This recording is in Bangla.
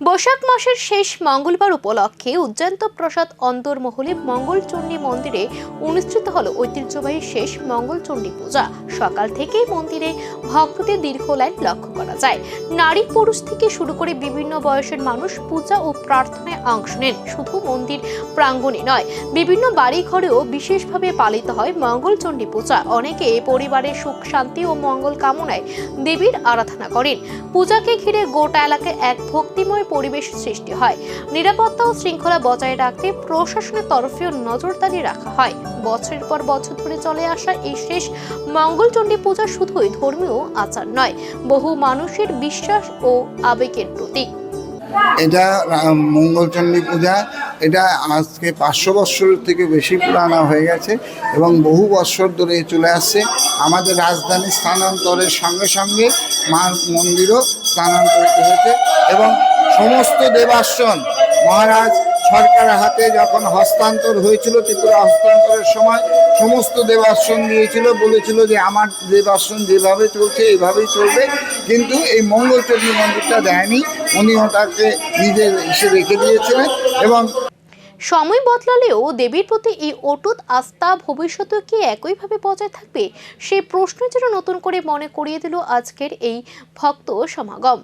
বৈশাখ মাসের শেষ মঙ্গলবার উপলক্ষে উজ্জয়ন্ত প্রসাদ অন্তর্মহলে মঙ্গলচণ্ডী মন্দিরে অনুষ্ঠিত হল ঐতিহ্যবাহী শেষ মঙ্গলচণ্ডী পূজা। সকাল থেকেই মন্দিরে ভক্তদের দীর্ঘ লাইন লক্ষ্য করা যায়। নারী পুরুষ থেকে শুরু করে বিভিন্ন বয়সের মানুষ পূজা ও প্রার্থনায় অংশ নেন। শুধু মন্দির প্রাঙ্গণে নয়, বিভিন্ন বাড়ি ঘরেও বিশেষভাবে পালিত হয় মঙ্গলচণ্ডী পূজা। অনেকে পরিবারের সুখ শান্তি ও মঙ্গল কামনায় দেবীর আরাধনা করেন। পূজাকে ঘিরে গোটা এলাকায় এক ভক্তিময় পরিবেশ সৃষ্টি হয়। নিরাপত্তা ও শৃঙ্খলা বজায় রাখতে প্রশাসনের তরফেও নজরদারি রাখা হয়। বছরের পর বছর ধরে চলে আসা এই শেষ মঙ্গলচণ্ডী পূজা শুধুই ধর্মীয় আচার নয়, বহু মানুষের বিশ্বাস ও আবেগের প্রতীক। এটা মঙ্গলচণ্ডী পূজা, এটা আজকে 500 বৎসরের থেকে বেশি পুরানো হয়ে গেছে এবং বহু বৎসর ধরে চলে আসছে। আমাদের রাজধানী স্থানান্তরের সঙ্গে সঙ্গে মার মন্দিরও স্থানান্তরিত হয়েছে এবং সমস্ত দেবাসন মহারাজ সরকারের হাতে যখন হস্তান্তর হয়েছিল, ত্রিপুরা হস্তান্তরের সময় সমস্ত দেবাসন দিয়েছিল, বলেছিল যে আমার দেবাসন যেভাবে চলছে এইভাবেই চলবে, কিন্তু এই মঙ্গলচণ্ডী মন্দিরটা দেয়নি। উনি ওটাকে নিজের হিসেবে রেখে দিয়েছিলেন এবং সময় বদলালেও দেবীর প্রতি এই অটুট আস্থা ভবিষ্যতে কি একইভাবে বজায় থাকবে, সেই প্রশ্ন যেন নতুন করে মনে করিয়ে দিল আজকের এই ভক্ত সমাগম।